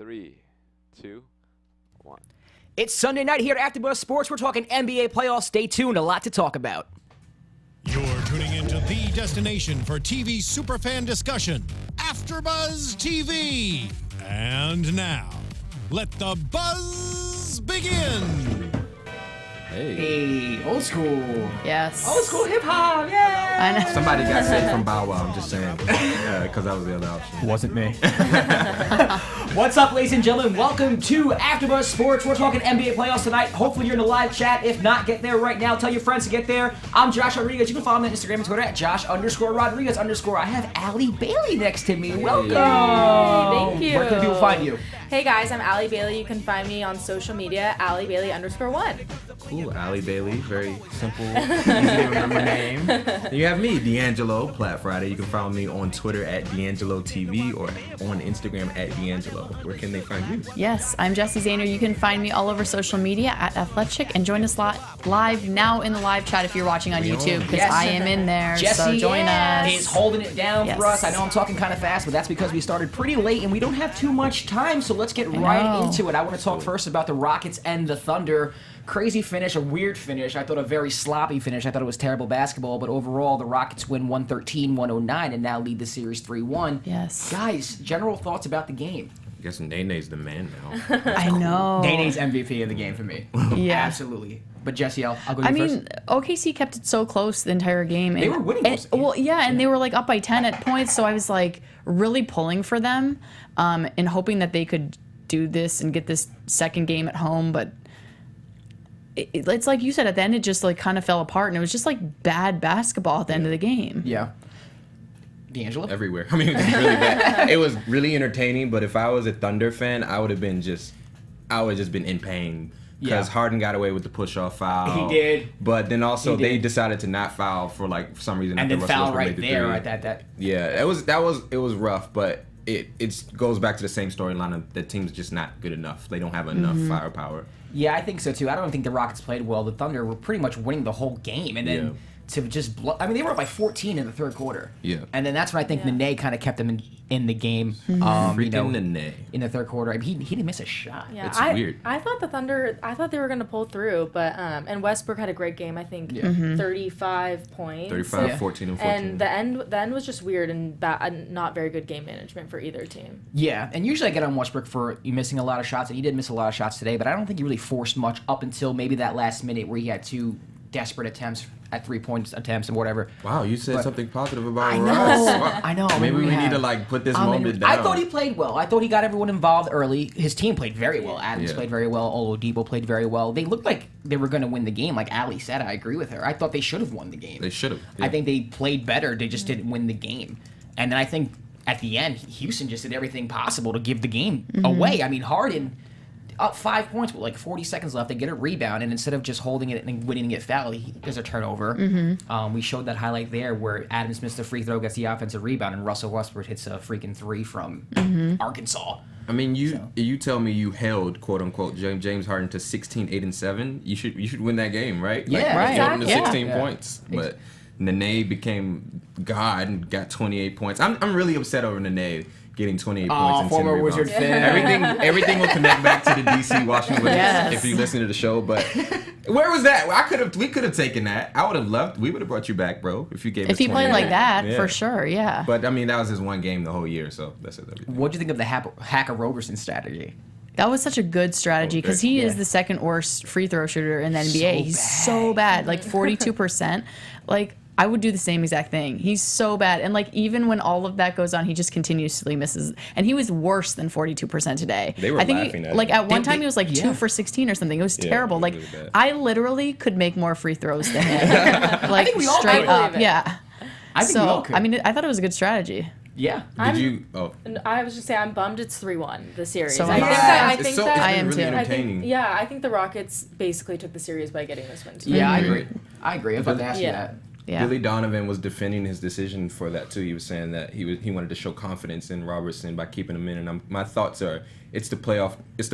3, 2, 1. It's Sunday night here at AFTERBUZZ Sports. We're talking NBA playoffs. Stay tuned. A lot to talk about. You're tuning into the destination for TV superfan discussion, AFTERBUZZ TV. And now, let the buzz begin. Hey, old school. Yes. Old school hip hop. Yeah. I know. Somebody got saved from Bow Wow, I'm just saying. Because that was the other option. Wasn't me. What's up, ladies and gentlemen? Welcome to AFTERBUZZ Sports. We're talking NBA playoffs tonight. Hopefully you're in the live chat. If not, get there right now. Tell your friends to get there. I'm Josh Rodriguez. You can follow me on Instagram and Twitter at Josh_Rodriguez_. I have Allie Bailey next to me. Welcome. Thank you. Where can people find you? Hey guys, I'm Allie Bailey. You can find me on social media, Allie Bailey_1. Cool, Allie Bailey. Very simple, easy to remember name. Then you have me, Deanjilo Platt Friday. You can follow me on Twitter at Deanjilo TV or on Instagram at Deanjilo. Where can they find you? Yes, I'm Jessie Zahner. You can find me all over social media at Athletic and join us live now in the live chat if you're watching on YouTube because Yes. I am in there. Jesse so join us. is holding it down for us. Yes. I know I'm talking kind of fast, but that's because we started pretty late and we don't have too much time, so let's get right into it. I want to talk first about the Rockets and the Thunder. Crazy finish, a weird finish. I thought a very sloppy finish. I thought it was terrible basketball, but overall the Rockets win 113-109 and now lead the series 3-1. Yes. Guys, general thoughts about the game? I guess Nene's the man now. I know. Nene's MVP of the game for me. Yeah. Absolutely. But Jesse, I'll go to you first. OKC kept it so close the entire game. They were winning most of the game. Well, yeah, and they were like up by 10 at points, so I was like really pulling for them and hoping that they could do this and get this second game at home, but it's like you said, at the end it just like kind of fell apart and it was just like bad basketball at the end of the game. Yeah. Deanjilo? Everywhere. I mean, it was really bad. It was really entertaining, but if I was a Thunder fan, I would have just been in pain. Because Harden got away with the push-off foul. He did. But then also they decided to not foul for some reason. And after then Russell foul Westbrook right made the there three. at that. Yeah, it was rough, but it goes back to the same storyline of the team's just not good enough. They don't have enough firepower. Yeah, I think so too. I don't think the Rockets played well. The Thunder were pretty much winning the whole game, and then to just they were up by 14 in the third quarter. Yeah. And then that's when I think Nene kind of kept them in the game. Freaking Nene. In the third quarter. I mean, he didn't miss a shot. Yeah, It's weird. I thought the Thunder, they were going to pull through, but and Westbrook had a great game. I think 35 points. 35, 14, and 14. And the end was just weird and not very good game management for either team. Yeah, and usually I get on Westbrook for you missing a lot of shots, and he did miss a lot of shots today, but I don't think he really forced much up until maybe that last minute where he had two desperate attempts at 3-point attempts and whatever. Wow, you said something positive about I know. Russ. I know. Maybe we need have. to put this moment down. I thought he played well. I thought he got everyone involved early. His team played very well. Adams played very well. Oladipo played very well. They looked like they were going to win the game. Like Allie said, I agree with her. I thought they should have won the game. They should have. I think they played better. They just didn't win the game. And then I think at the end, Houston just did everything possible to give the game away. I mean, Harden up 5 points with like 40 seconds left. They get a rebound, and instead of just holding it and winning and get fouled, there's a turnover. We showed that highlight there where Adams missed the free throw, gets the offensive rebound, and Russell Westbrook hits a freaking three from Arkansas. I mean, you tell me you held quote unquote James Harden to 16, 8, and 7. You should win that game, right? Yeah, right. You held him to Yeah. 16 points, but Nene became God and got 28 points. I'm really upset over Nene getting 28 points and 10 former rebounds. Wizard fan. Everything will connect back to the DC Washington Wizards Yes. if you listen to the show. But where was that? We could have taken that. I would have loved. We would have brought you back, bro. If you gave us If he played 28. like that, Yeah. for sure, yeah. But I mean, that was his one game the whole year, so that's everything. What'd you think of the Hacker Roberson strategy? That was such a good strategy because he is the second worst free throw shooter in the NBA. He's so bad, like 42%. Like, I would do the same exact thing. He's so bad. And, like, even when all of that goes on, he just continuously misses. And he was worse than 42% today. They were I think laughing at like, him. at one time, he was, like, 2 for 16 or something. It was terrible. it Like, was really bad. I literally could make more free throws than him. Like, think we all straight could. up. believe it. Yeah. I think we all could. I mean, I thought it was a good strategy. Yeah. Did you? Oh. And I was just saying, I'm bummed it's 3-1, the series. So I am think I. that, It's I think so- that it's I been am really too. entertaining. I think the Rockets basically took the series by getting this win. Yeah, I agree. I was about to ask you Yeah. that. Yeah. Billy Donovan was defending his decision for that too. He was saying that he wanted to show confidence in Robertson by keeping him in. And my thoughts are, it's the playoffs. It's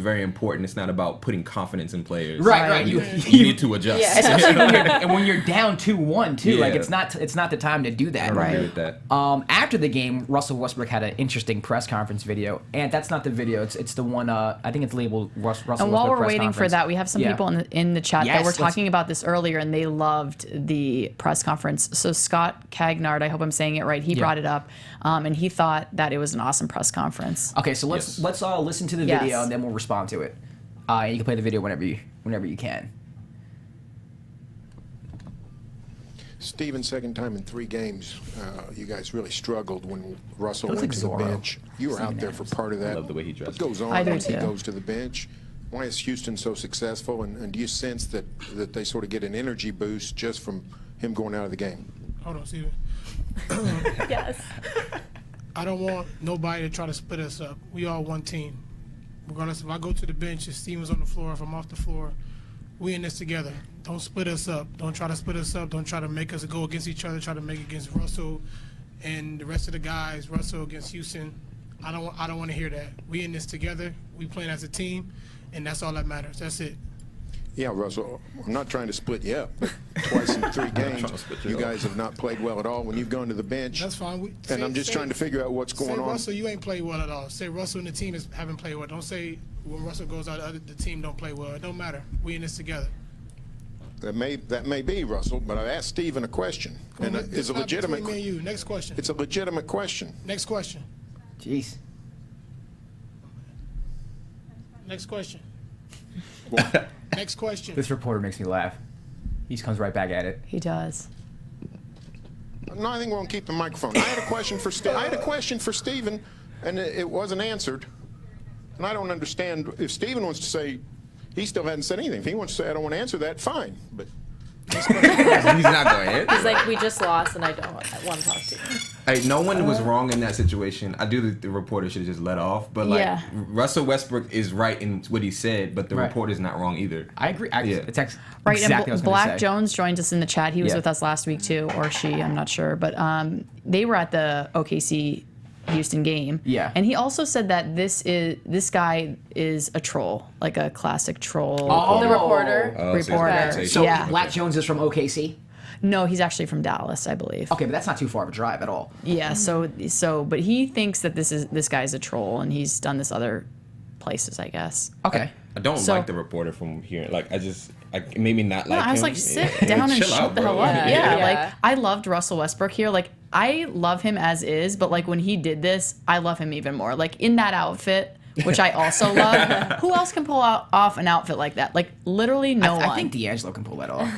very important. It's not about putting confidence in players. Right. You need to adjust. Yeah. Especially when you're down 2-1 too. Like Yeah. it's not the time to do that. I Right. agree with that. After the game, Russell Westbrook had an interesting press conference video, and that's not the video. It's the one. I think it's labeled Russell And Westbrook while we're press waiting for conference. that, we have some Yeah. people in the chat that Yes, were let's- talking about this earlier, and they loved the press conference. So Scott Cagnard, I hope I'm saying it right, he brought it up, and he thought that it was an awesome press conference. Okay, so let's listen to the Yes. video and then we'll respond to it. And you can play the video whenever you can. Steven, second time in 3 games, you guys really struggled when Russell Looks went like to the Zorro. bench. You were out there for part of that. I love the way he dressed. What goes on I do once he too. goes to the bench? Why is Houston so successful? And do you sense that they sort of get an energy boost just from him going out of the game? Hold on, Steven. Yes. I don't want nobody to try to split us up. We all one team. Regardless if I go to the bench, if Steven's on the floor, if I'm off the floor, we in this together. Don't split us up. Don't try to split us up. Don't try to make us go against each other. Try to make it against Russell and the rest of the guys. Russell against Houston. I don't want to hear that. We in this together. We playing as a team, and that's all that matters. That's it. Yeah, Russell, I'm not trying to split you up, but twice in 3 games, trying to split you you up. guys have not played well at all when you've gone to the bench. That's fine. And I'm just trying to figure out what's going say on. Russell, you ain't played well at all. Say Russell and the team haven't played well. Don't say when Russell goes out, the team don't play well. It don't matter. We in this together. That may be, Russell, but I asked Steven a question, and it's a legitimate. Between me and you. Next question. It's a legitimate question. Next question. Jeez. Next question. What? Next question. This reporter makes me laugh. He just comes right back at it. He does. No, I think we'll keep the microphone. I had a question for Steven, and it wasn't answered. And I don't understand if Steven wants to say he still hasn't said anything. If he wants to say I don't want to answer that, fine. But He's not going in. He's like, we just lost, and I don't want to talk to you. Hey, no one was wrong in that situation. I do think the reporter should have just let off. But like, Yeah. Russell Westbrook is right in what he said, but the Right. reporter's not wrong either. I agree. Yeah. It's Right, exactly what I and was gonna Black say. Jones joined us in the chat. He was Yeah. with us last week too, or she, I'm not sure. But they were at the OKC Houston game. Yeah. And he also said that this guy is a troll, like a classic troll. Oh. The reporter. Oh, so he's Reporter. gonna say So Yeah. Black Jones is from OKC. No, he's actually from Dallas, I believe. Okay, but that's not too far of a drive at all. Yeah, but he thinks that this guy's a troll, and he's done this other places, I guess. Okay. I don't So- like the reporter from here. Like, maybe not like No, I was him. like, sit down and Chill shut out, the bro. hell up. Yeah. Yeah, Yeah. like I loved Russell Westbrook here. Like I love him as is, but like when he did this, I love him even more. Like in that outfit, which I also love. Who else can pull off an outfit like that? Like literally no one. I think Deanjilo can pull that off.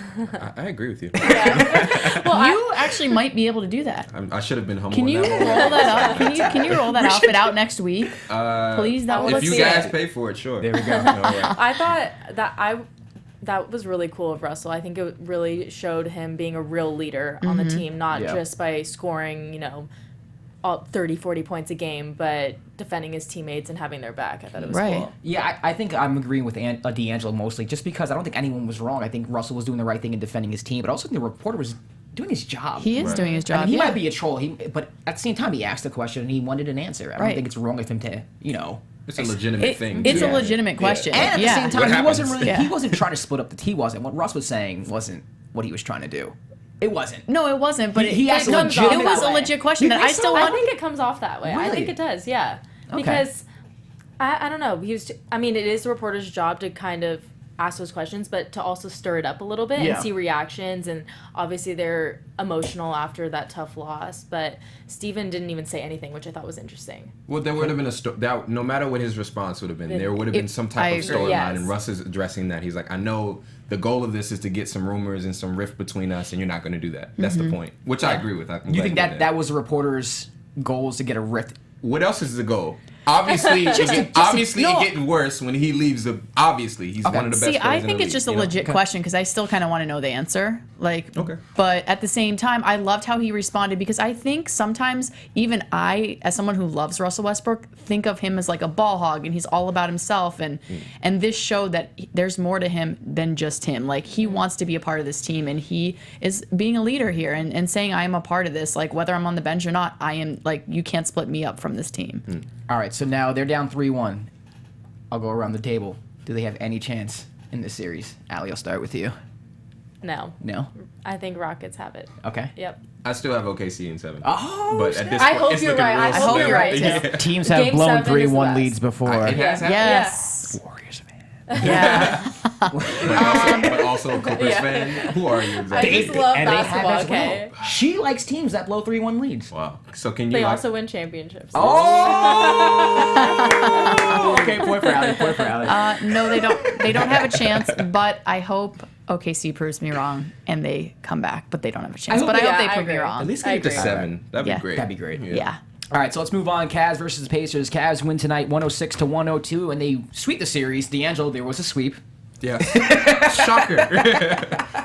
I agree with you. you actually might be able to do that. I should have been humble. Can on you that roll one. that up? Can you roll that outfit out next week? Please, that would If look you sick. guys pay for it, sure. There we go. All right. I thought that was really cool of Russell. I think it really showed him being a real leader on the team, not Yeah. just by scoring, 30, 40 points a game, but defending his teammates and having their back. I thought it was Right. cool. Yeah, I think I'm agreeing with Deanjilo mostly, just because I don't think anyone was wrong. I think Russell was doing the right thing in defending his team, but also think the reporter was doing his job. He is doing his job. I mean, he yeah. might be a troll, but at the same time, he asked the question and he wanted an answer. I don't Right. think it's wrong of him to, It's a legitimate thing. It's too. a legitimate question. And at the yeah. same What time, he wasn't happens? really Yeah. he wasn't trying to split up he wasn't. What Russ was saying wasn't what he was trying to do. It wasn't. No, it wasn't. But He it asked a comes off legitimate It was a way. legit question You that think I still so? I want. think it comes off that way. I Really? think it does, yeah. Okay. Because, I don't know, it is the reporter's job to kind of ask those questions, but to also stir it up a little bit Yeah. and see reactions. And obviously they're emotional after that tough loss, but Steven didn't even say anything, which I thought was interesting. Well, there would have been no matter what his response would have been, there would have been some I type of agree. storyline, Yes. and Russ is addressing that. He's like, I know the goal of this is to get some rumors and some rift between us, and you're not going to do that. That's the point, which I agree with. I'm You glad think he did that was the reporter's goal, is to get a rift? What else is the goal? Obviously, no. it's getting worse when he leaves. Obviously, he's one of the best See, players I in the think it's league, just a you know? legit question because I still kind of want to know the answer. Like, Okay. But at the same time, I loved how he responded because I think sometimes even I, as someone who loves Russell Westbrook, think of him as like a ball hog and he's all about himself. And this showed that there's more to him than just him. Like, he wants to be a part of this team and he is being a leader here and saying, I am a part of this. Like, whether I'm on the bench or not, I am, like, you can't split me up from this team. All right, so now they're down 3-1. I'll go around the table. Do they have any chance in this series? Allie, I'll start with you. No. No? I think Rockets have it. Okay. Yep. I still have OKC in 7. Oh, but at this I point, hope it's you're looking right. real I hope slim. you're right, Yeah. too. Teams have Game blown 7 is the 3-1 last. leads before. It has happened. Yes. Warriors fan. Yeah. But also a Clippers fan. Who are you I exactly? just love and they have basketball, as well. okay? She likes teams that blow 3-1 leads. Wow. So can you They like, also win championships. Oh! Okay, point for Allie. Point for Allie. No, they don't. They don't have a chance. But I hope OKC proves me wrong and they come back. But they don't have a chance. hope But I they- hope yeah, they I prove me agree. wrong. at least I get it to agree. 7? That'd Yeah. be great. That'd be great. Yeah. All right, so let's move on. Cavs versus the Pacers. Cavs win tonight 106-102, and they sweep the series. Deanjilo, there was a sweep. Yeah. Shocker.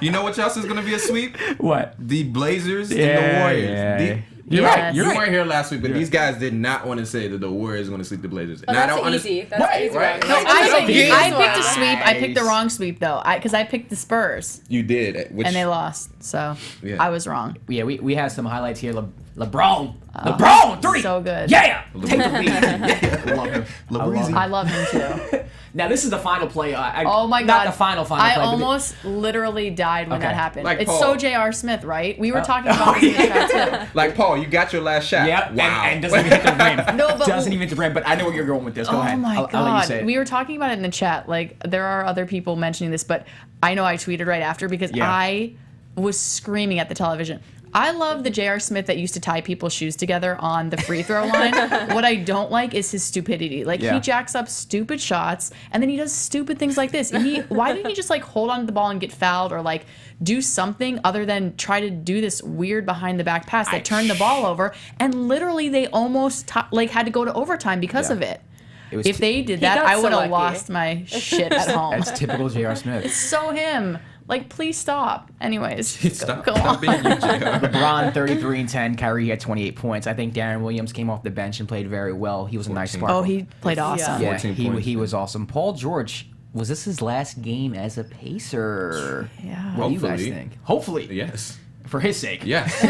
You know what else is going to be a sweep? What? The Blazers and Yeah, the Warriors. yeah. You're Yes. right. You You're right. weren't here last week, but these guys did not want to say that the Warriors are going to sweep the Blazers. Oh, And I that's don't easy. understand. That's easy. right. One. No, Like, I that's know. the easy I one. picked a sweep. I picked the Nice. wrong sweep though, because I picked the Spurs You did. Which, and they lost. So Yeah. I was wrong. Yeah, we have some highlights here. LeBron. LeBron, 3. So good. Yeah. Take the lead. Love him. I love him too. Now, this is the final play. Oh my god! Not the final play. I but almost literally died when Okay. that happened. Like It's Paul. so J.R. Smith, right? We were talking about this in the chat too. Like, Paul, you got your last shot. Yeah, Wow. and doesn't even hit the rim. No, but- doesn't even hit the rim. But I know where you're going with this. Go Oh ahead. my I'll god! let you say it. We were talking about it in the chat. Like there are other people mentioning this, but I know I tweeted right after because Yeah. I was screaming at the television. I love the J.R. Smith that used to tie people's shoes together on the free throw line. What I don't like is his stupidity. Like Yeah. he jacks up stupid shots and then he does stupid things like this. Why didn't he just like hold on to the ball and get fouled or like do something other than try to do this weird behind the back pass that turned the ball over and literally they almost like had to go to overtime because Yeah. of it. It was If they did He that, got I so would have lucky. lost my shit at home. That's typical J.R. Smith. So him. Like, please stop. Anyways, Stop, go stop on. being you, JR. LeBron 33 and 10. Kyrie had 28 points. I think Darren Williams came off the bench and played very well. He was a nice 14. spark. Oh, he played awesome. yeah, 14 he points, was awesome. Paul George, was this his last game as a Pacer? Yeah. What do you guys Hopefully. think? Hopefully. Yes. For his sake. Yes.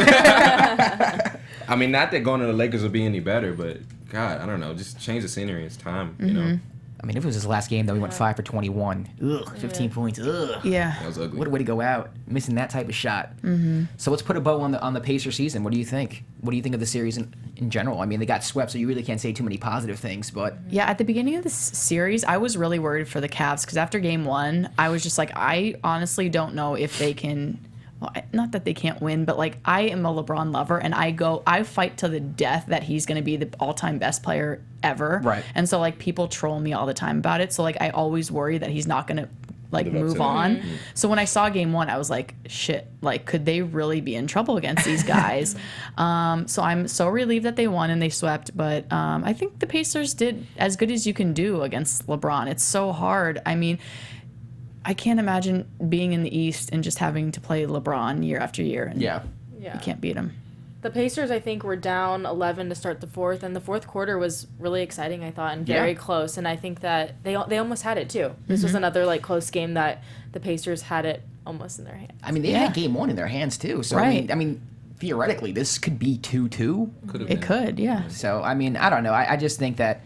I mean, not that going to the Lakers will be any better, but God, I don't know. Just change the scenery. It's time, you know? I mean, if it was his last game, though, he went 5 for 21. Ugh, 15 points. Ugh. Yeah. That was ugly. What a way to go out, missing that type of shot. So let's put a bow on the Pacer season. What do you think? What do you think of the series in general? I mean, they got swept, so you really can't say too many positive things. But Yeah, at the beginning of this series, I was really worried for the Cavs because after game one, I was just like, I honestly don't know if they can. Well, not that they can't win, but like I am a LeBron lover, and I fight to the death that he's going to be the all-time best player ever. Right. And so like people troll me all the time about it. So like I always worry that he's not going to like Live up move to that. on. So when I saw game one, I was like, shit, like could they really be in trouble against these guys? So I'm so relieved that they won and they swept. But I think the Pacers did as good as you can do against LeBron. It's so hard. I mean, I can't imagine being in the East and just having to play LeBron year after year. And Yeah. you can't beat him. The Pacers, I think, were down 11 to start the fourth, and the fourth quarter was really exciting, I thought, and very close. And I think that they almost had it too. This was another like close game that the Pacers had it almost in their hands. I mean, they had game one in their hands too. So Right. I mean, theoretically, this could be 2-2. Could have It could, yeah. So I mean, I don't know. I just think that,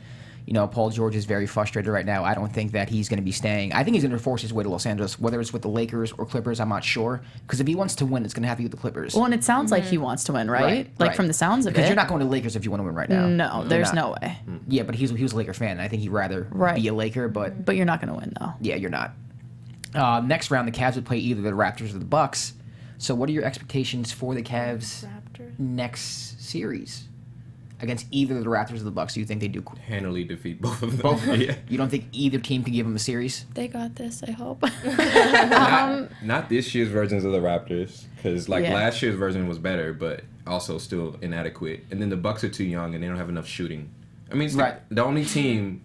you know, Paul George is very frustrated right now. I don't think that he's going to be staying. I think he's going to force his way to Los Angeles, whether it's with the Lakers or Clippers. I'm not sure. Because if he wants to win, it's going to have to be with the Clippers. Well, and it sounds like he wants to win, right? Like right. from the sounds of Because it. you're not going to the Lakers if you want to win right now. No, You're there's not. no way. Yeah, but he was a Laker fan. And I think he'd rather Right. be a Laker, but But you're not going to win though. yeah, you're not. Next round, the Cavs would play either the Raptors or the Bucks. So what are your expectations for the Cavs Raptors. next series? Against either the Raptors or the Bucks, do you think they do? handily defeat both of them. Yeah. You don't think either team can give them a series? They got this, I hope. Not this year's versions of the Raptors, because like Yeah. last year's version was better, but also still inadequate. And then the Bucks are too young and they don't have enough shooting. I mean, it's Right. the only team,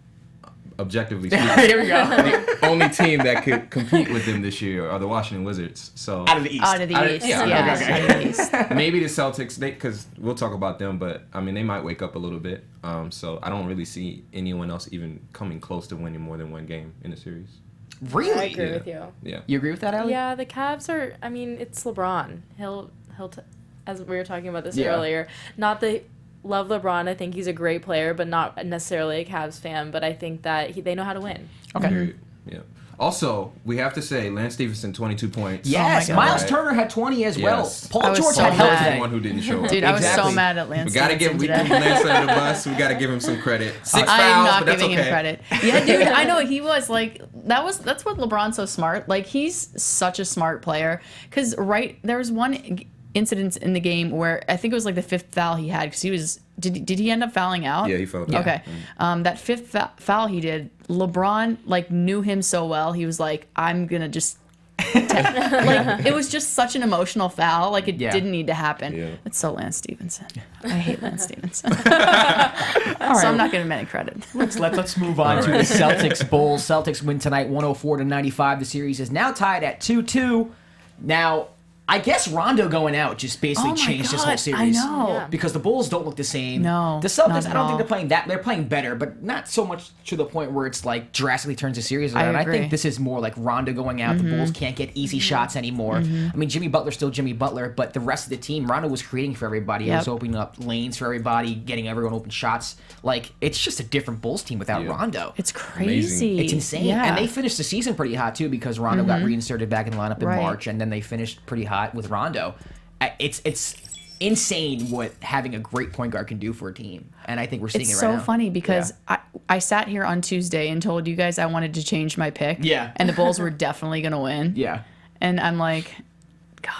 objectively speaking, Here we go. the only team that could compete with them this year are the Washington Wizards. So Out of the East. Out of the East, yeah, yeah. okay. Out of the East. maybe the Celtics, because we'll talk about them, but I mean, they might wake up a little bit. So I don't really see anyone else even coming close to winning more than one game in the series. Really? I agree Yeah. with you. Yeah. You agree with that, Allie? Yeah, the Cavs are. I mean, it's LeBron. As we were talking about this Yeah. earlier. Not the love LeBron. I think he's a great player, but not necessarily a Cavs fan. But I think that they know how to win. Okay. Period. Yeah. Also, we have to say, Lance Stevenson, 22 points. Yes, Oh my God. Miles Turner had 20 as well. Yes. Paul I was George so had Paul help George is today. the one who didn't show up. Dude, I was so Exactly. mad at Lance We gotta give Stevenson today. Lance under the bus. We gotta give him some credit. 6 I'm fouls, not but that's giving okay. him credit. Yeah, dude, I know he was like that's what LeBron's so smart. Like he's such a smart player because there was one incident in the game where I think it was like the 5th foul he had because he was did he end up fouling out? Yeah, he fouled out. Okay, that 5th foul he did. LeBron like knew him so well. He was like, I'm gonna just. Like it was just such an emotional foul. Like it Yeah. didn't need to happen. Yeah. It's so Lance Stevenson. I hate Lance Stevenson. So I'm not giving him any credit. Let's move on to the Celtics Bulls. Celtics win tonight 104-95. The series is now tied at 2-2. Now, I guess Rondo going out just basically Oh my changed this whole God, series. I know. Yeah. Because the Bulls don't look the same. No, The Celtics, not at I don't think all. they're playing that. They're playing better, but not so much to the point where it's like drastically turns the series around. I agree. think this is more like Rondo going out. The Bulls can't get easy shots anymore. I mean, Jimmy Butler's still Jimmy Butler, but the rest of the team, Rondo was creating for everybody. He was Yep. opening up lanes for everybody, getting everyone open shots. Like, it's just a different Bulls team without Yeah. Rondo. It's crazy. It's insane. Yeah. And they finished the season pretty hot, too, because Rondo got reinserted back in the lineup in Right. March, and then they finished pretty hot with Rondo. It's insane what having a great point guard can do for a team. And I think we're seeing It's it right so now. funny because I sat here on Tuesday and told you guys I wanted to change my pick. Yeah. And the Bulls were definitely going to win. Yeah. And I'm like, God.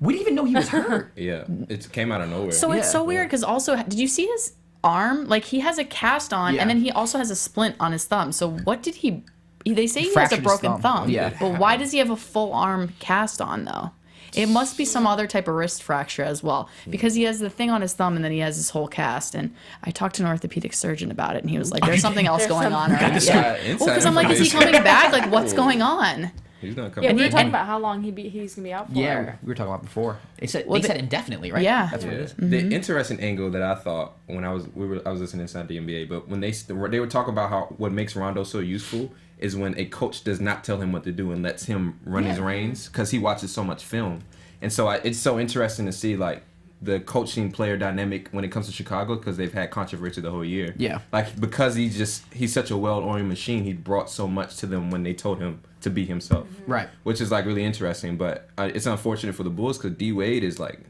We didn't even know he was hurt. Yeah, it came out of nowhere. So it's so weird because also, did you see his arm? Like he has a cast on Yeah. and then he also has a splint on his thumb. So what did they say he has Fractured a his broken thumb. thumb. Yeah. But why does he have a full arm cast on though? It must be some other type of wrist fracture as well because he has the thing on his thumb and then he has his whole cast. And I talked to an orthopedic surgeon about it and he was like, there's something else going on. Right? Yeah, Well, because I'm like, is he coming back? Like, what's going on? He's not Yeah, coming. we were he- talking and- about how long he's gonna be out for. Yeah, we were talking about before. They said indefinitely, right? Yeah. That's what it is. The interesting angle that I thought when I was listening inside the NBA, but when they were talking about how what makes Rondo so useful is when a coach does not tell him what to do and lets him run his reins because he watches so much film, and so it's so interesting to see like the coaching player dynamic when it comes to Chicago because they've had controversy the whole year. Yeah. like because he's such a well-oiled machine. He brought so much to them when they told him to be himself. Right. Which is like really interesting, but it's unfortunate for the Bulls because D Wade is like,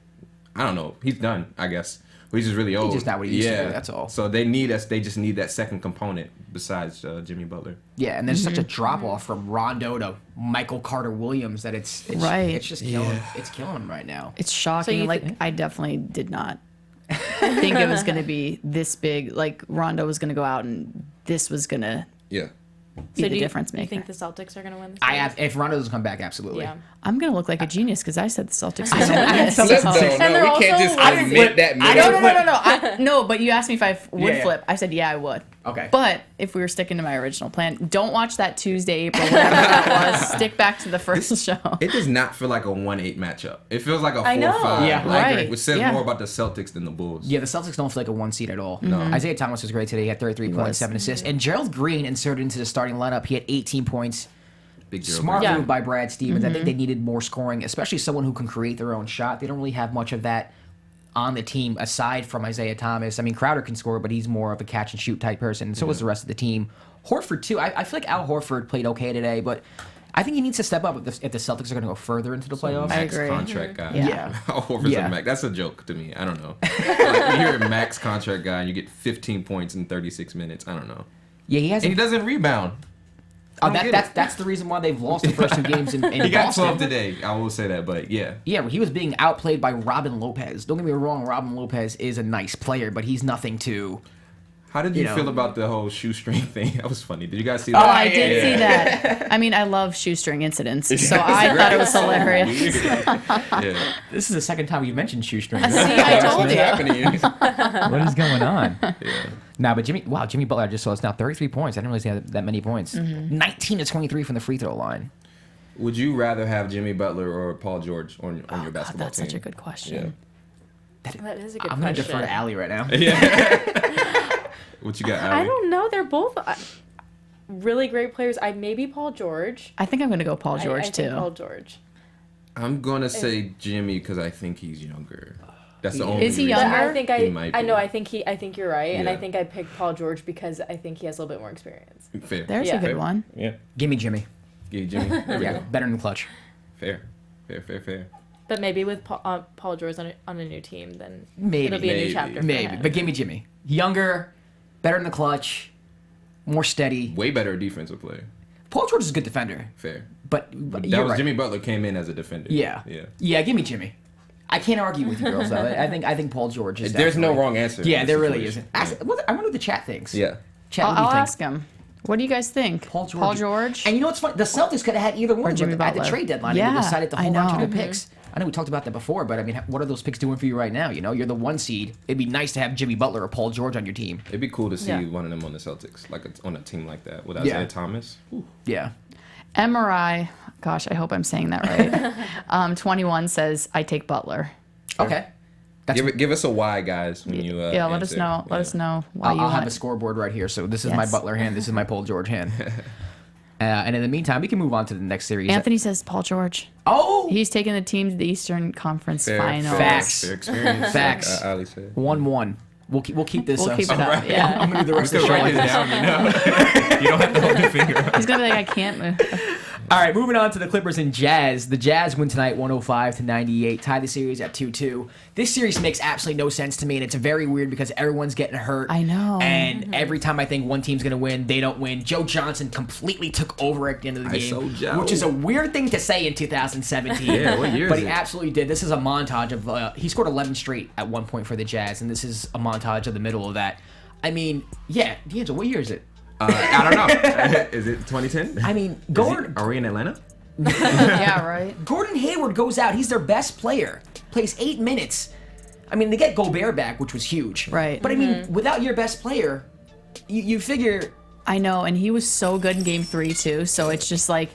I don't know, he's done, I guess. He's just really old. just not what he used to do, that's all. So they just need that second component besides Jimmy Butler. Yeah, and there's such a drop off from Rondo to Michael Carter Williams that it's Right. It's just killing. It's killing him right now. It's shocking. you Like, I definitely did not think it was going to be this big. Like, Rondo was going to go out and this was going to Yeah. be So the do difference you maker. think the Celtics are gonna win this? I series? have, if Rondo doesn't come back, absolutely. Yeah. I'm going to look like a genius because I said the Celtics were I going to win had this. Celtics. So- And they're we can't also just winning. admit that. No, but you asked me if I would Yeah. flip. I said, yeah, I would. Okay. But if we were sticking to my original plan, don't watch that Tuesday, April, whatever that was. Stick back to the first show. It does not feel like a 1-8 matchup. It feels like a 4-5. I know. Yeah. Right. Which says Yeah. more about the Celtics than the Bulls. Yeah, the Celtics don't feel like a one seed at all. No. Isaiah Thomas was great today. He had 33 points, 7 assists. And Gerald Green inserted into the starting lineup. He had 18 points. Big Gerald Smart Green. move by Brad Stevens. I think they needed more scoring, especially someone who can create their own shot. They don't really have much of that on the team aside from Isaiah Thomas. I mean, Crowder can score, but he's more of a catch and shoot type person. And so is the rest of the team. Horford, too. I feel like Al Horford played okay today, but I think he needs to step up if the Celtics are going to go further into the playoffs. Max agree. contract guy. Yeah. Horford's Yeah. a max. That's a joke to me. I don't know. Like, you're a max contract guy and you get 15 points in 36 minutes. I don't know. Yeah, he has. And he doesn't rebound. I don't get it. That's the reason why they've lost the first two games in He got Boston. 12 today. I will say that, but yeah. Yeah, he was being outplayed by Robin Lopez. Don't get me wrong, Robin Lopez is a nice player, but he's nothing to How did you know. feel about the whole shoestring thing? That was funny. Did you guys see Oh, that? I did see that. I mean, I love shoestring incidents, so I thought it was hilarious. Yeah. This is the second time you mentioned shoestring. See, I told What's you. happening? What is going on? Yeah. Nah, but Jimmy Butler, I just saw it's now 33 points. I didn't realize he had that many points. 19 to 23 from the free throw line. Would you rather have Jimmy Butler or Paul George on your God, basketball that's team? such a good question. That is a good I'm going to question. defer to Allie right now. What you got, Allie? I don't know. They're both really great players. Maybe Paul George. I think I'm going to go Paul George I too. think Paul George. I'm gonna say Jimmy because I think he's younger. That's the only Is he reason. But younger? I think He might I be. know. I think you're right, and I Yeah. think I picked Paul George because I think he has a little bit more experience. Fair. There's Yeah. a good one. Yeah. Give me Jimmy. Yeah, Jimmy. There we Yeah, go. better than clutch. Fair. Fair. But maybe with Paul George on a new team, then Maybe. it'll be a new Maybe. chapter. For Maybe, him. but give me Jimmy. Younger, better in the clutch, more steady. Way better defensive player. Paul George is a good defender, Fair. but That you're was right. Jimmy Butler came in as a defender. Yeah. Give me Jimmy. I can't argue with you girls though. I think Paul George is. There's no definitely- wonder answer. Yeah, in there this really situation. isn't. I wonder what the chat thinks. Yeah. Chat, what do you I'll think? ask him. What do you guys think? Paul George. And And you know what's funny? The Celtics could have had either one Or Jimmy of them at the Butler. trade deadline. Yeah, and they decided to I hold on to know. the picks. I know we talked about that before, but I mean, what are those picks doing for you right now? You know, you're the 1 seed. It'd be nice to have Jimmy Butler or Paul George on your team. It'd be cool to see Yeah. one of them on the Celtics, like on a team like that with Yeah. Isaiah Thomas. Yeah. MRI, gosh, I hope I'm saying that right. 21 says, I take Butler. Okay. That's Give us a why, guys. When you Yeah, let us answer. know. Let Yeah. us know why I'll you have want a scoreboard right here. So this is my Yes. Butler hand. This is my Paul George hand. And in the meantime, we can move on to the next series. Anthony says Paul George. Oh, He's taking the team to the Eastern Conference Finals. Facts. Fair experience. Facts. Like Ali said. 1-1. We'll keep this. We'll keep it up. Alright. Yeah. I'm gonna do the rest of the show. Write this down, you know. You don't have to hold your finger up. He's going to be like, I can't move. All right, moving on to the Clippers and Jazz. The Jazz win tonight 105-98, tie the series at 2-2. This series makes absolutely no sense to me, and it's very weird because everyone's getting hurt. I know. And every time I think one team's going to win, they don't win. Joe Johnson completely took over at the end of the I game, so Joe. which is a weird thing to say in 2017. Yeah, what year But is he it? absolutely did. This is a montage of, he scored 11 straight at one point for the Jazz, and this is a montage of the middle of that. I mean, yeah, Deanjilo, what year is it? I don't know. Is it 2010? I mean, Gordon, Are we in Atlanta? Yeah, right. Gordon Hayward goes out. He's their best player. Plays 8 minutes. I mean, they get Gobert back, which was huge. Right. But I mean, without your best player, you figure. I know, and he was so good in game 3 too. So it's just like,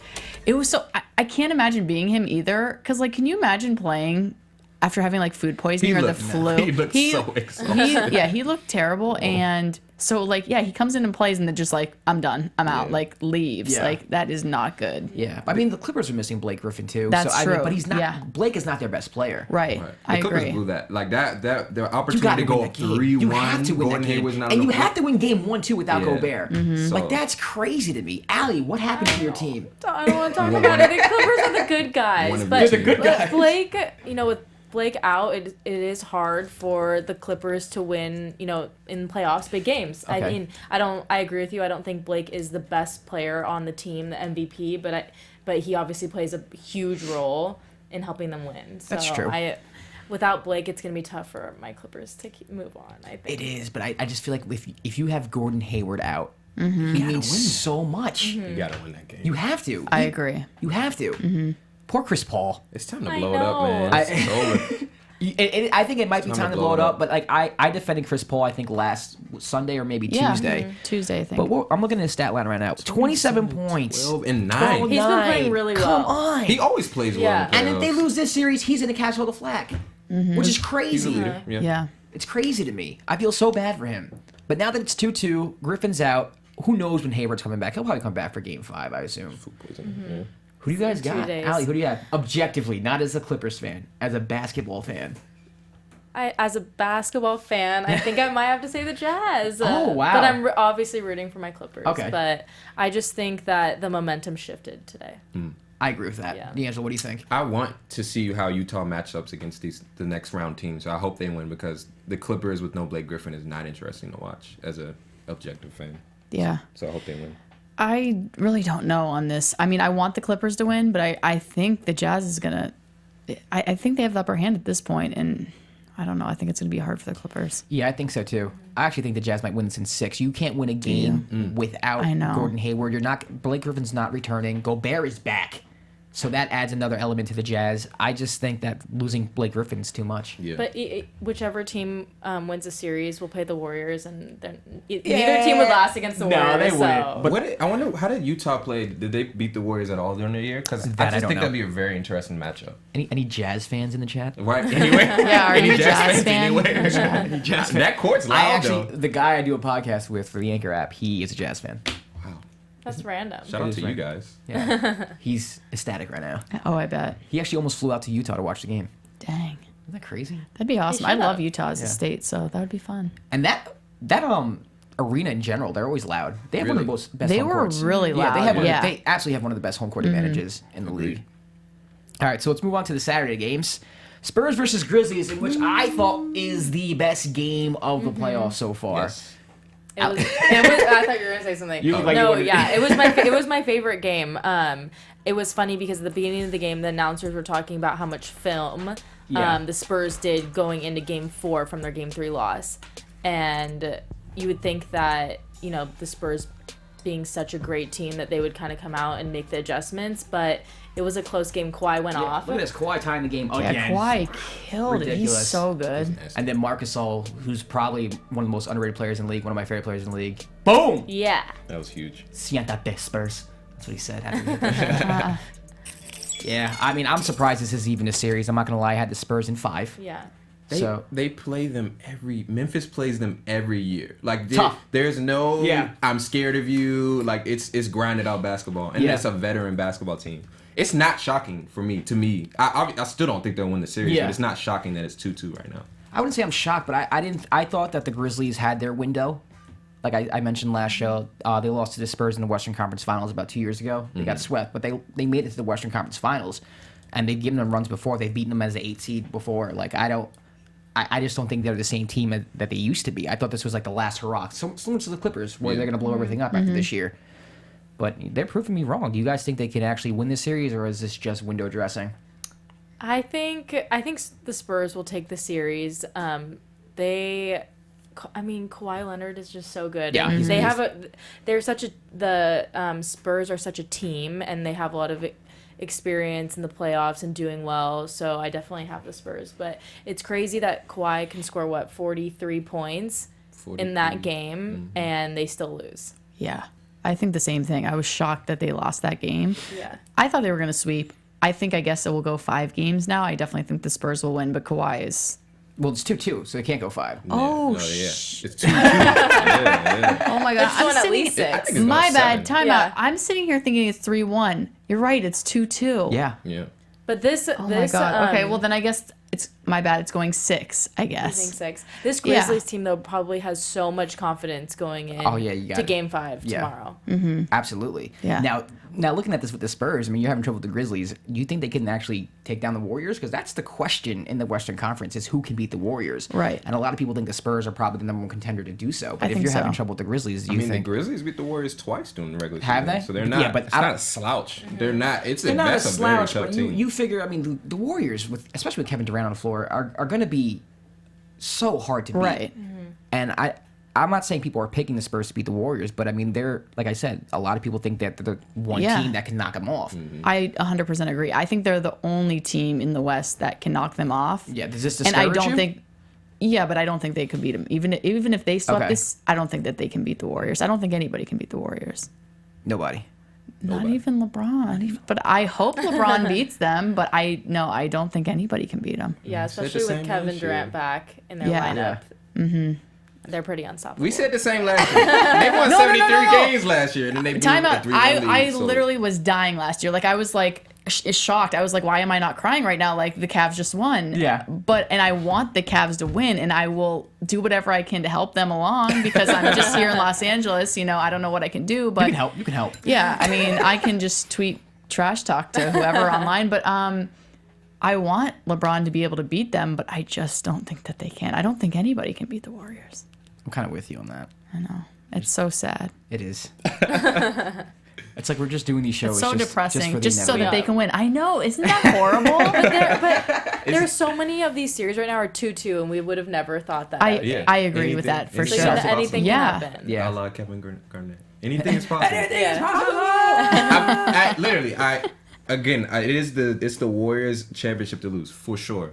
it was so. I can't imagine being him either. Because like, can you imagine playing after having like food poisoning or the flu? He looked so exhausted. He looked terrible, and so like, yeah, he comes in and plays, and then just like, I'm done, I'm out, like leaves. Yeah. Like that is not good. Yeah. I mean, the Clippers are missing Blake Griffin too. That's so, I mean, true. but he's not. Yeah. Blake is not their best player. Right. Right. I The Clippers agree. blew that. Like that their You opportunity got to to go win that game. 3-1. You have to win Gordon that game, Hayward's not and on you the have court. to win game 1 too without Yeah. Gobert. So- Like that's crazy to me. Allie, what happened to your team? I don't want to talk about it. The Clippers are the good One guys, of but your They're the good with guys. Blake, with Blake out, it is hard for the Clippers to win, in playoffs, big games. Okay. I mean, I agree with you. I don't think Blake is the best player on the team, the MVP, but he obviously plays a huge role in helping them win. So That's true. Without Blake, it's going to be tough for my Clippers to move on, I think. It is, but I just feel like if you have Gordon Hayward out, he means so much. You gotta win that game. You have to. I agree. You have to. Poor Chris Paul. It's time to I blow it up, man. know. It's over. I think it might be time to blow it up, but like I defended Chris Paul, I think last Sunday or maybe Yeah. Tuesday. Tuesday, I think. But I'm looking at his stat line right now. 27 points. 12 and 9. 12 He's been 9. playing really Come well. on. He always plays Yeah. well. And if they lose this series, he's going to catch all the flack, which is he's a crazy. leader. Yeah. yeah. It's crazy to me. I feel so bad for him. But now that it's 2-2, Griffin's out. Who knows when Hayward's coming back? He'll probably come back for Game 5, I assume. Yeah. Who do you guys 2 got? days. Allie, who do you have? Objectively, not as a Clippers fan, as a basketball fan. As a basketball fan, I think I might have to say the Jazz. Oh, wow. But I'm obviously rooting for my Clippers. Okay. But I just think that the momentum shifted today. I agree with that. Yeah. D'Angelo, what do you think? I want to see how Utah matchups against the next round team. So I hope they win because the Clippers with no Blake Griffin is not interesting to watch as a objective fan. Yeah. So I hope they win. I really don't know on this. I mean, I want the Clippers to win, but I think the Jazz is going to... I think they have the upper hand at this point, and I don't know. I think it's going to be hard for the Clippers. Yeah, I think so too. I actually think the Jazz might win this in 6. You can't win a game without I know. Gordon Hayward. Blake Griffin's not returning. Gobert is back. So that adds another element to the Jazz. I just think that losing Blake Griffin is too much. Yeah. But whichever team wins a series will play the Warriors, and then neither team would last against the Warriors. No, they wouldn't. So. But I wonder, how did Utah play? Did they beat the Warriors at all during the year? Because I That I just don't think know. that'd be a very interesting matchup. any Jazz fans in the chat? Right. Anyway. Yeah, are you a Jazz fan? Anyway. That court's loud, though. The guy I do a podcast with for the Anchor app, he is a Jazz fan. That's random. Shout out is to you right. guys. Yeah. He's ecstatic right now. Oh, I bet. He actually almost flew out to Utah to watch the game. Dang. Isn't that crazy? That'd be awesome. I should love have. Utah as a Yeah. state, so that would be fun. And that arena in general, they're always loud. They have one of the Really? best They home were courts. really Yeah, loud, they have yeah. they absolutely have one of the best home court advantages in the league. All right, so let's move on to the Saturday games. Spurs versus Grizzlies, in which I thought is the best game of the playoffs so far. Yes. It was, I thought you were gonna say something. You look like you no, wanted- yeah, it was my favorite game. It was funny because at the beginning of the game, the announcers were talking about how much film Yeah. the Spurs did going into Game 4 from their Game 3 loss, and you would think that the Spurs being such a great team that they would kind of come out and make the adjustments, but it was a close game. Kawhi went off. Look at this, Kawhi tying the game Yeah, again. Kawhi killed it. He's Ridiculous. so good. And then Marcus Gasol, who's probably one of the most underrated players in the league, one of my favorite players in the league. Boom! Yeah. That was huge. Siéntate, Spurs. That's what he said. After yeah, I mean, I'm surprised this is even a series. I'm not going to lie. I had the Spurs in 5. Yeah. They play them Memphis plays them every year. Like Tough. there's no Yeah. I'm scared of you. Like it's grinded out basketball, and Yeah. it's a veteran basketball team. It's not shocking for me. To me, I still don't think they'll win the series. Yeah. But it's not shocking that it's 2-2 right now. I wouldn't say I'm shocked, but I thought that the Grizzlies had their window. Like I mentioned last show, they lost to the Spurs in the Western Conference Finals about 2 years ago. They got swept, but they made it to the Western Conference Finals, and they've given them runs before. They've beaten them as the 8 seed before. Like I just don't think they're the same team that they used to be. I thought this was like the last hurrah, similar to the Clippers, where they're going to blow everything up after this year. But they're proving me wrong. Do you guys think they can actually win this series, or is this just window dressing? I think the Spurs will take the series. Kawhi Leonard is just so good. Yeah, And the Spurs are such a team, and they have a lot of experience in the playoffs and doing well. So I definitely have the Spurs. But it's crazy that Kawhi can score 43 points in that game, and they still lose. Yeah. I think the same thing. I was shocked that they lost that game. Yeah. I thought they were going to sweep. I guess it will go 5 games now. I definitely think the Spurs will win, but Kawhi is... Well, it's 2-2, so they can't go 5. Oh, It's 2-2. yeah. Oh my God. It's going at least I 6. think it's My about bad. 7. Time Yeah. out. I'm sitting here thinking it's 3-1. You're right. It's 2-2. Yeah. Yeah. But this, Oh my God. Okay, well then I guess it's my bad. It's going 6, I I guess. think 6. This Yeah. Grizzlies team though probably has so much confidence going in. Oh, yeah, you got to it. Game 5 Yeah. tomorrow. Absolutely. Yeah. Now looking at this with the Spurs, I mean, you're having trouble with the Grizzlies. Do you think they can actually take down the Warriors? Because that's the question in the Western Conference: is who can beat the Warriors? Right. And a lot of people think the Spurs are probably the number one contender to do so. But I if think you're having so. trouble with the Grizzlies, do I you mean, think the Grizzlies beat the Warriors twice during the regular Have season. they? So they're not. Yeah, but it's I not don't- a slouch. They're not. It's they're not a that's slouch? a very But tough team. you figure, I mean, the Warriors, especially with Kevin Durant on the floor, are going to be so hard to beat. Right. And I'm not saying people are picking the Spurs to beat the Warriors, but I mean, they're, like I said, a lot of people think that they're the one Yeah. team that can knock them off. I 100% agree. I think they're the only team in the West that can knock them off. Yeah, does this And discourage I don't you? think... Yeah, but I don't think they could beat them. Even if they swept Okay. this, I don't think that they can beat the Warriors. I don't think anybody can beat the Warriors. Nobody. Not even LeBron. But I hope LeBron beats them, but I don't think anybody can beat them. Yeah, said the especially same with Kevin last year. Durant back in their Yeah. lineup. Yeah. They're pretty unstoppable. We said the same last year. They won No, 73 no. games last year, and then they blew Time a out. 3-1 lead. I so- literally was dying last year. Like I was like shocked. I was like, why am I not crying right now? Like the Cavs just won. Yeah. And I want the Cavs to win, and I will do whatever I can to help them along because I'm just here in Los Angeles. I don't know what I can do, but You can help. yeah, I mean, I can just tweet trash talk to whoever online, but I want LeBron to be able to beat them, but I just don't think that they can. I don't think anybody can beat the Warriors. I'm kind of with you on that. I know. It's so sad. It is. That's It's like we're just doing these shows. It's so depressing, just so that inevitable. they can win. I know, isn't that horrible? But there's so many of these series right now are 2-2, and we would have never thought that. I agree with that for So sure. anything Yeah. can happen. Yeah. I love Kevin Garnett. Anything is possible. Yeah. Literally, it's the Warriors championship to lose for sure.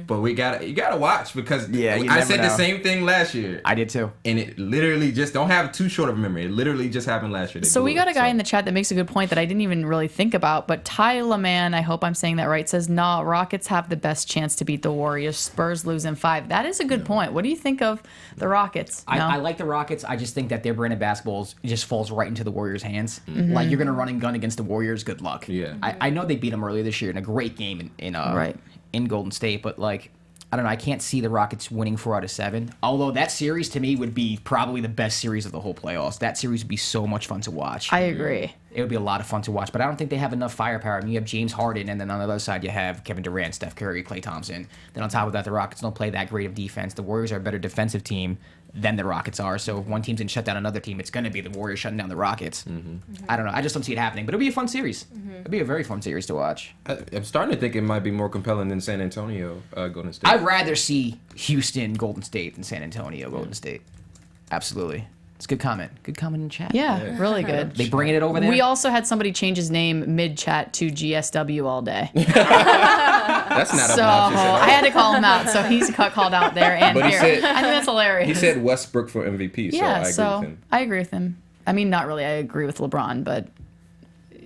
But you gotta watch because Yeah, you I never said the know. same thing last year. I did too. And it literally just don't have too short of a memory. It literally just happened last year. They So we blew got it, a guy in the chat that makes a good point that I didn't even really think about, but Tyler Man, I hope I'm saying that right, says, nah, Rockets have the best chance to beat the Warriors. Spurs lose in 5. That is a good point. What do you think of the Rockets? No? I like the Rockets. I just think that their brand of basketball just falls right into the Warriors' hands. Like, you're going to run and gun against the Warriors. Good luck. Yeah. I know they beat them earlier this year in a great game in Golden State, but, like, I don't know. I can't see the Rockets winning 4 out of 7. Although that series, to me, would be probably the best series of the whole playoffs. That series would be so much fun to watch. I agree. It would be a lot of fun to watch, but I don't think they have enough firepower. I mean, you have James Harden, and then on the other side, you have Kevin Durant, Steph Curry, Klay Thompson. Then on top of that, the Rockets don't play that great of defense. The Warriors are a better defensive team than the Rockets are. So if one team's going to shut down another team, it's going to be the Warriors shutting down the Rockets. I don't know. I just don't see it happening, but it'll be a fun series. It'll be a very fun series to watch. I'm starting to think it might be more compelling than San Antonio Golden State. I'd rather see Houston Golden State than San Antonio Golden State. Absolutely. It's a good comment. Good comment in chat. Yeah, really good. They bringing it over there? We also had somebody change his name mid-chat to GSW all day. That's not So obnoxious at all. I had to call him out. So he's called out there and But he here. said- I think that's hilarious. He said Westbrook for MVP, yeah, so I agree with him. I agree with him. I mean, not really. I agree with LeBron, but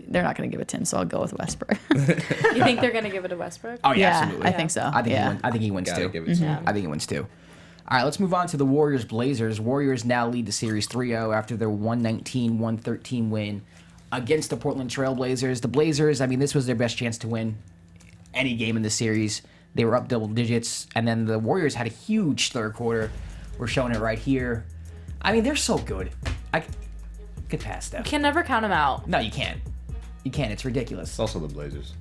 they're not going to give it to him, so I'll go with Westbrook. You think they're gonna give it to Westbrook? Oh, yeah, Yeah, absolutely. I think so. I think, Yeah. I think he wins Gotta too. give it to him. I think he wins too. All right, let's move on to the Warriors-Blazers. Warriors now lead the series 3-0 after their 119-113 win against the Portland Trail Blazers. The Blazers, I mean, this was their best chance to win any game in the series. They were up double digits, and then the Warriors had a huge third quarter. We're showing it right here. I mean, they're so good. Good pass, Steph. Can never count them out. No, you can't. You can't. It's ridiculous. It's also the Blazers.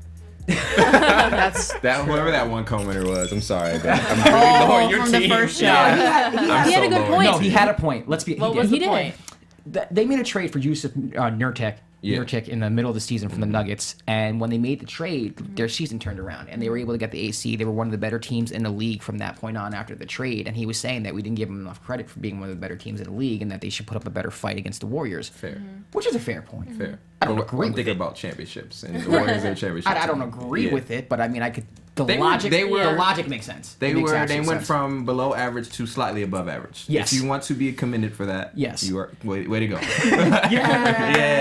That's Whoever that one commenter was, I'm sorry, but I'm really low on your from team. the first show. I'm He had so a good low on point. your No, he team. had a point. Let's be. What he was did. the point? They made a trade for Yusuf Nurkic in the middle of the season from the Nuggets, and when they made the trade, their season turned around, and they were able to get the AC. They were one of the better teams in the league from that point on after the trade, and he was saying that we didn't give them enough credit for being one of the better teams in the league, and that they should put up a better fight against the Warriors. Fair. Which is a fair point. Fair. I don't But agree I'm with thinking it. about championships, and the Warriors are championships. I don't agree Yeah. with it, but I mean, I could. The They were- logic. they were- the logic makes sense. They It makes were. They absolute went sense. from below average to slightly above average. Yes. If you want to be commended for that, Yes. you are. Way to go.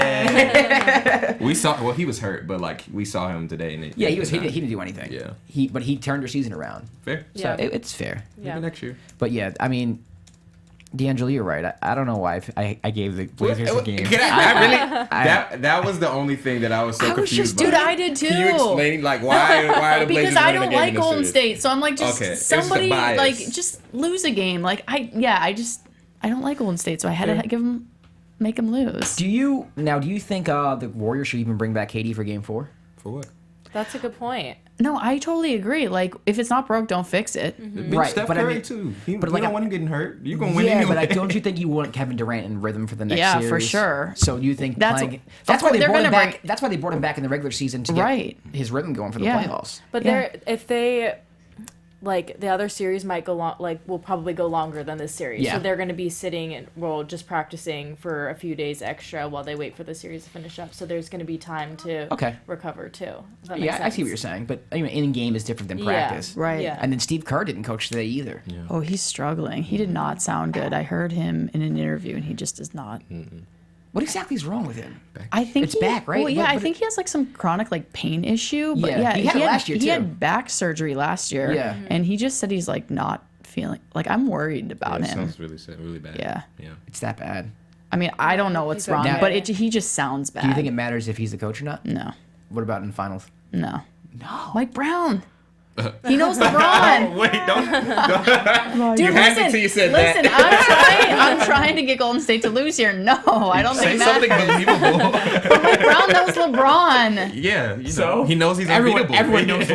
Yeah. We saw. Well, he was hurt, but like we saw him today. And Yeah, he didn't do anything. Yeah. But he turned their season around. Fair. So Yeah. it's fair. Yeah. Maybe next year. But yeah, I mean, Deanjilo, you're right. I don't know why I gave the Blazers a game. Can I really? That was the only thing that I was so I was confused just, dude, by. I did too. Can you explain like why are the Blazers Because I winning the don't game like in this Golden series? State, so I'm like, just Okay, it's the somebody bias. like just lose a game. Like I don't like Golden State, so I had to make them lose. Do you think the Warriors should even bring back KD for Game 4? For what? That's a good point. No, I totally agree. Like if it's not broke, don't fix it. Right, Steph but I Curry mean- too. but But like don't I- want him getting hurt. You're gonna win Yeah, anyway. but don't you think you want Kevin Durant in rhythm for the next Yeah, series? for sure. So you think That's playing? of That's why course they they're brought him gonna back. That's why they brought him back in the regular season to get Right. his rhythm going for the Yeah. playoffs. But Yeah. if they like the other series might go long, like will probably go longer than this series. Yeah. So they're going to be sitting and just practicing for a few days extra while they wait for the series to finish up. So there's going to be time to Okay. recover too. If that makes Yeah, I see what sense. you're saying, but I mean, in game is different than practice. Right. Yeah. And then Steve Kerr didn't coach today either. Oh, he's struggling. He did not sound good. I heard him in an interview, and he just does not. What exactly is wrong with him? I think It's back, right? Well, yeah, But I think he has like some chronic like pain issue. But Yeah, yeah, he had it last year, He too. had back surgery last year. Yeah. and he just said he's like not feeling like I'm worried about It him. sounds really sad, really bad. Yeah. Yeah. It's that bad. I mean, I don't know what's He's wrong, okay. but he just sounds bad. Do you think it matters if he's the coach or not? No, What about in finals? no. No. Mike Brown. He knows LeBron. Wait, don't. Dude, You had listen, it till you said listen, that. I'm trying to get Golden State to lose here. No, I don't Say think something that. believable. Mike Brown knows LeBron. Yeah, you So? know, he knows he's Everyone unbeatable. knows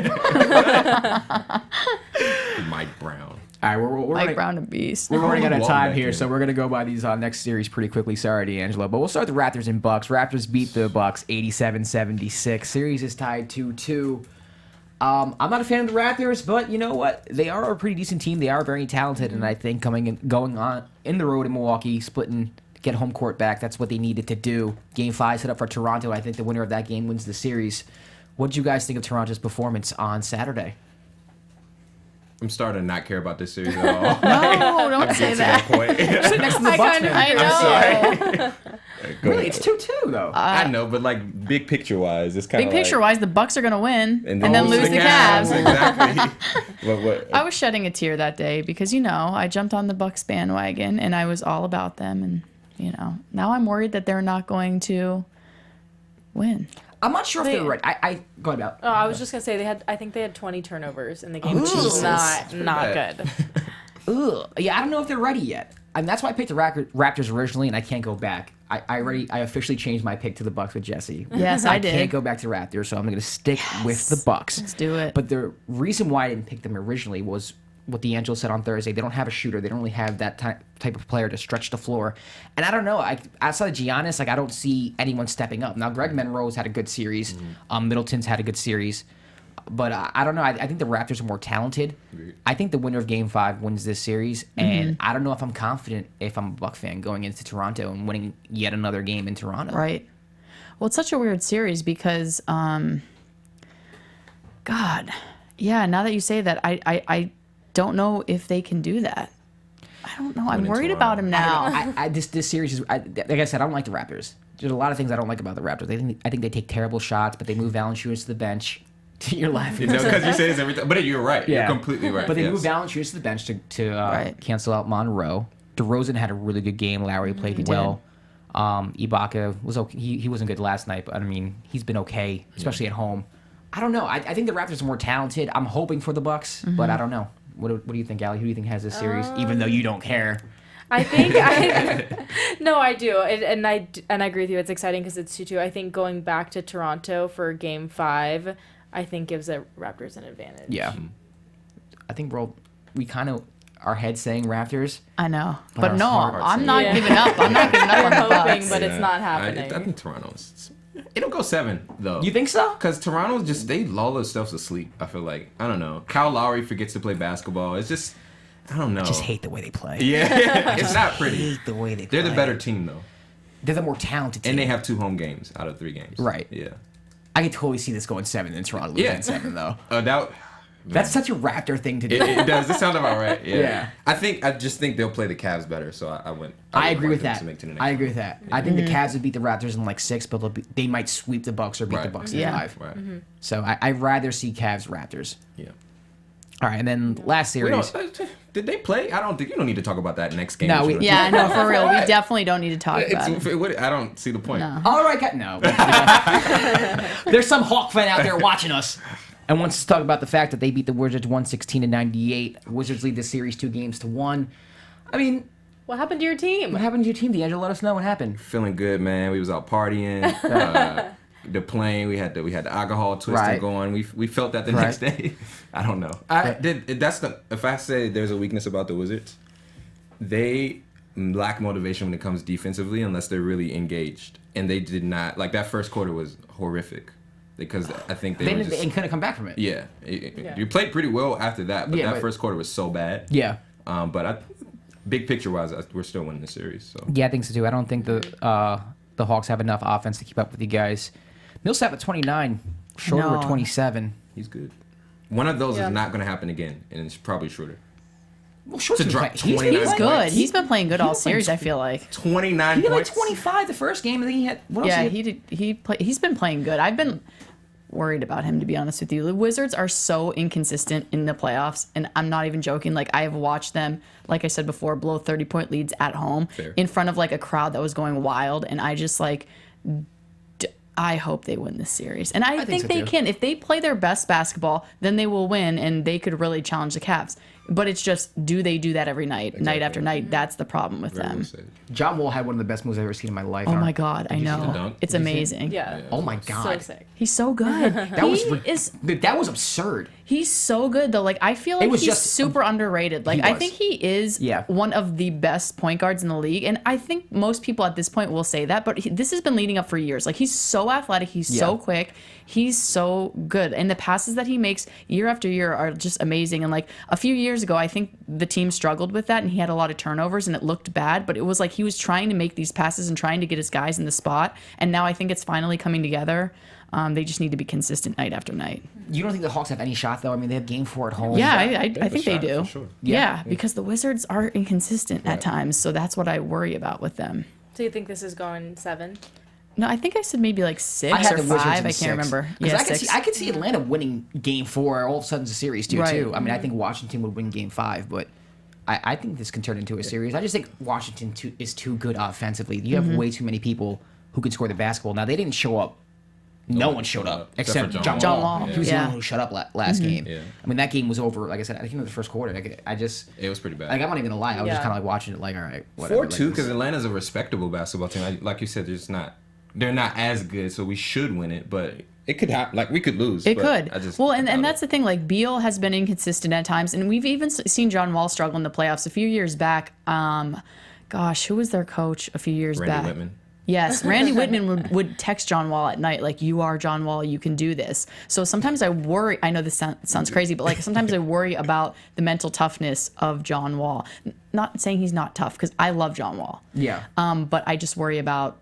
Mike Brown. All right, we're Mike running, Brown a beast. we're running out of Walk time back here, in. so we're gonna go by these next series pretty quickly. Sorry, Deanjilo, but we'll start the Raptors and Bucks. Raptors beat the Bucks 87-76. Series is tied 2-2. I'm not a fan of the Raptors, but you know what? They are a pretty decent team. They are very talented, and I think going on in the road in Milwaukee, splitting to get home court back, that's what they needed to do. Game 5 set up for Toronto. I think the winner of that game wins the series. What did you guys think of Toronto's performance on Saturday? I'm starting to not care about this series at all. No, don't say To that that. point. Sit next to the Bucks fan. I know. Go Really, ahead. it's 2-2 though. I know, but like big picture wise, it's kind of Big picture wise, the Bucks are gonna win and then lose lose the Cavs. Exactly. what? I was shedding a tear that day because I jumped on the Bucks bandwagon and I was all about them, and now I'm worried that they're not going to win. I'm not sure if they're right. I go ahead, Al. Oh, I was just gonna say I think they had 20 turnovers in the game, which Jesus. is not bad. good. Ugh. Yeah, I don't know if they're ready yet. And that's why I picked the Raptors originally, and I can't go back. I officially changed my pick to the Bucks with Jesse. Yes, I did. can't go back to Raptors, so I'm going to stick with the Bucks. Let's do it. But the reason why I didn't pick them originally was what Deanjilo said on Thursday. They don't have a shooter. They don't really have that type of player to stretch the floor. And I don't know. Outside of Giannis, I don't see anyone stepping up. Now, Greg Monroe's had a good series. Middleton's had a good series. But I don't know. I think the Raptors are more talented. I think the winner of Game 5 wins this series. And I don't know if I'm confident if I'm a Buck fan going into Toronto and winning yet another game in Toronto. Right. Well, it's such a weird series because, God, yeah. Now that you say that, I don't know if they can do that. I don't know. I'm in worried Toronto. about him now. This series is like I said, I don't like the Raptors. There's a lot of things I don't like about the Raptors. I think they take terrible shots, but they move Valanciunas to the bench. You're laughing. Because you say this every time. But you're right. Yeah. You're completely right. But they yes. moved Valanciunas to the bench to Right. cancel out Monroe. DeRozan had a really good game. Lowry played well. Ibaka was okay. He wasn't good last night, but I mean, he's been okay, especially at home. I don't know. I think the Raptors are more talented. I'm hoping for the Bucks, but I don't know. What do you think, Allie? Who do you think has this series? Even though you don't care. I think no, I do, and I agree with you. It's exciting because it's 2-2. I think going back to Toronto for Game 5, I think gives the Raptors an advantage. Yeah. I think we kind of our head saying Raptors. I know, But but our no, heart I'm saying- not Yeah. giving up. I'm not giving up on the hoping, Bucks. but it's not happening. I think Toronto's. It'll go 7 though. You think so? Because Toronto they lull themselves to sleep. I feel like I don't know. Kyle Lowry forgets to play basketball. It's just I don't know. I just hate the way they play. Yeah, it's not pretty. hate the way they play. They're the better team though, They're the more talented team. and they have 2 home games out of 3 games. Right. Yeah. I can totally see this going 7 in Toronto losing Yeah. 7 though. That That's such a Raptor thing to do. it does. It sounds about right. Yeah. Yeah. I just think they'll play the Cavs better. So I went. I would agree want with them that. to make to the next I agree with round. that. I think the Cavs would beat the Raptors in like 6, but they might sweep the Bucks or beat the Right. Bucks in Yeah. 5. Right. So I'd rather see Cavs Raptors. Yeah. All right, and then last We series. did they play? I don't think you don't need to talk about that next game. No, Yeah, I know, for real. We definitely don't need to talk about it. I don't see the point. No. All right, no. There's some Hawk fan out there watching us and wants to talk about the fact that they beat the Wizards 116-98. Wizards lead the series 2-1. I mean, What happened to your team? what happened to your team, Deanjilo? Let us know what happened. Feeling good, man. We was out partying. The plane, we had the alcohol twister Right. going. We felt that the Right. next day. I don't know. If I say there's a weakness about the Wizards, they lack motivation when it comes defensively unless they're really engaged. And they did not. Like that first quarter was horrific because I think they were just, and couldn't come back from it. yeah. You played pretty well after that, but Yeah, that but- first quarter was so bad. Yeah. But big picture wise, we're still winning the series. So Yeah, I think so too. I don't think the Hawks have enough offense to keep up with you guys. Millsap at 29, Schroeder No. at 27. he's good. One of those Yeah. is not going to happen again, and it's probably Schroeder. Well, Schroeder's To drop been playing- 29 He's good. points. He's been playing good all been playing series, I feel like. 29 He did like points. 25 the first game, and then he had. What else Yeah, had? he did. He's been playing good. I've been worried about him, to be honest with you. The Wizards are so inconsistent in the playoffs, and I'm not even joking. Like, I have watched them, like I said before, blow 30-point leads at home Fair. in front of like a crowd that was going wild, and I just like. I hope they win this series. And I think so, they too. can. If they play their best basketball, then they will win and they could really challenge the Cavs. But it's just, do they do that every night, night after night? That's the problem with them. John Wall had one of the best moves I've ever seen in my life. Oh my God, I know. dunk? It's amazing. Yeah. Oh my God. So sick. He's so good. That was absurd. He's so good though. Like I feel like was he's just- super underrated. Like I was. think he is one of the best point guards in the league, and I think most people at this point will say that. But this has been leading up for years. Like he's so athletic. He's so quick. He's so good, and the passes that he makes year after year are just amazing. And like a few years ago, I think the team struggled with that, and he had a lot of turnovers, and it looked bad. But it was like he was trying to make these passes and trying to get his guys in the spot, and now I think it's finally coming together. They just need to be consistent night after night. You don't think the Hawks have any shot though? I mean, they have Game 4 at home. Yeah, I think they do. Sure. Yeah, because the Wizards are inconsistent at times, so that's what I worry about with them. So you think this is going 7? No, I think I said maybe like 6 I had or the Wizards 5. in I 6. can't remember. 'Cause Yeah, I could 6. see Atlanta winning Game 4. All of a sudden, it's a series too. Right. I mean, I think Washington would win Game 5, but I think this can turn into a series. I just think Washington is too good offensively. You have way too many people who can score the basketball. Now they didn't show up. No one showed up except for John John Wall. Wall. He was the Yeah. only one who shut up last game. Yeah. I mean, that game was over. Like I said, I think in the first quarter. It was pretty bad. Like I'm not even gonna lie. I was just Yeah. kind of like watching it. Like, all right, whatever. 4-2 like, because Atlanta's a respectable basketball team. Like you said, they're not as good, so we should win it. But it could happen. Like we could lose. It but could. I just And that's the thing. Like Beal has been inconsistent at times, and we've even seen John Wall struggle in the playoffs a few years back. Who was their coach a few years back? Randy Whitman. Yes, Randy Whitman would text John Wall at night, like, you are John Wall, you can do this. So sometimes I worry, I know this sounds crazy, but like sometimes I worry about the mental toughness of John Wall. Not saying he's not tough, because I love John Wall. Yeah. But I just worry about,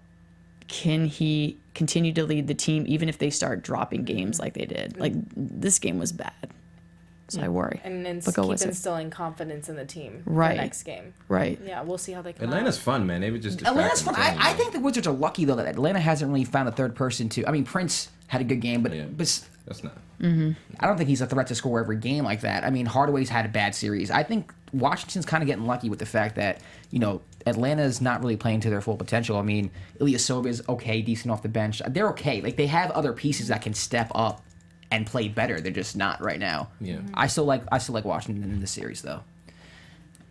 can he continue to lead the team even if they start dropping games like they did? Like, this game was bad. So I worry. And then But go keep Wizards. instilling confidence in the team Right. for next game. Right. Yeah, we'll see how they come Atlanta's out. fun, man. They would just distract Atlanta's fun. them, I think the Wizards are lucky though that Atlanta hasn't really found a third person to. I mean, Prince had a good game, but that's not. I don't think he's a threat to score every game like that. I mean, Hardaway's had a bad series. I think Washington's kind of getting lucky with the fact that Atlanta's not really playing to their full potential. I mean, Ilyasova's okay, decent off the bench. They're okay. Like they have other pieces that can step up and play better. They're just not right now. Yeah. I still like Washington in this series though.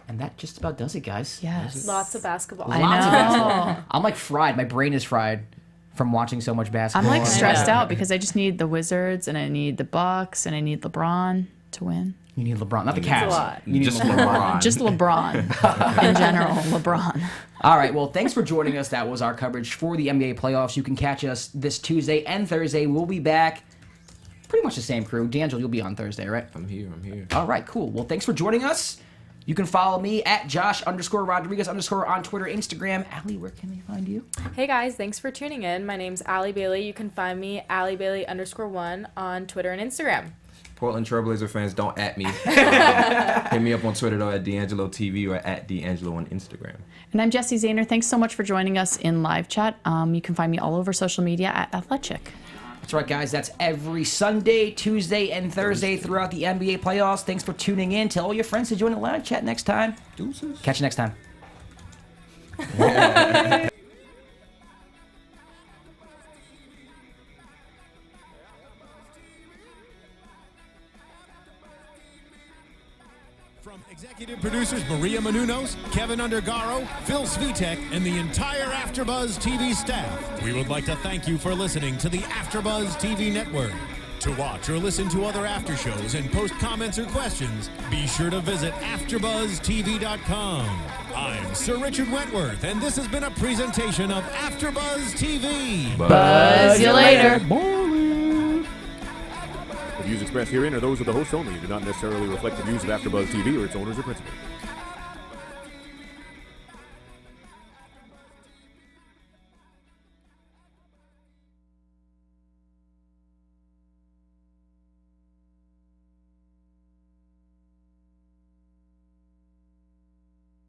And that just about does it, guys. Yes. Lots of basketball. I Lots of know. basketball. I'm like fried. My brain is fried from watching so much I'm basketball. like stressed out because I just need the Wizards and I need the Bucks and I need LeBron to win. You need LeBron, not the a Cavs. lot. You need Just LeBron. Just LeBron in general. LeBron. All right, well, thanks for joining us. That was our coverage for the NBA playoffs. You can catch us this Tuesday and Thursday. We'll be back. Pretty much the same crew. D'Angelo, you'll be on Thursday, right? I'm here. All right, cool. Well, thanks for joining us. You can follow me at Josh_Rodriguez_ on Twitter, Instagram. Allie, where can they find you? Hey guys, thanks for tuning in. My name's Allie Bailey. You can find me Allie Bailey _1 on Twitter and Instagram. Portland Trailblazer fans, don't at me. Hit me up on Twitter though at Deanjilo TV or at Deanjilo on Instagram. And I'm Jessie Zahner. Thanks so much for joining us in live chat. You can find me all over social media at Athletic. That's right, guys. That's every Sunday, Tuesday, and Thursday throughout the NBA playoffs. Thanks for tuning in. Tell all your friends to join the live chat next time. Deuces. Catch you next time. From executive producers Maria Menounos, Kevin Undergaro, Phil Svitek, and the entire AfterBuzz TV staff, we would like to thank you for listening to the AfterBuzz TV network. To watch or listen to other after shows and post comments or questions, be sure to visit AfterBuzzTV.com. I'm Sir Richard Wentworth, and this has been a presentation of AfterBuzz TV. Buzz you later. The views expressed herein are those of the hosts only and do not necessarily reflect the views of AfterBuzz TV or its owners or principals.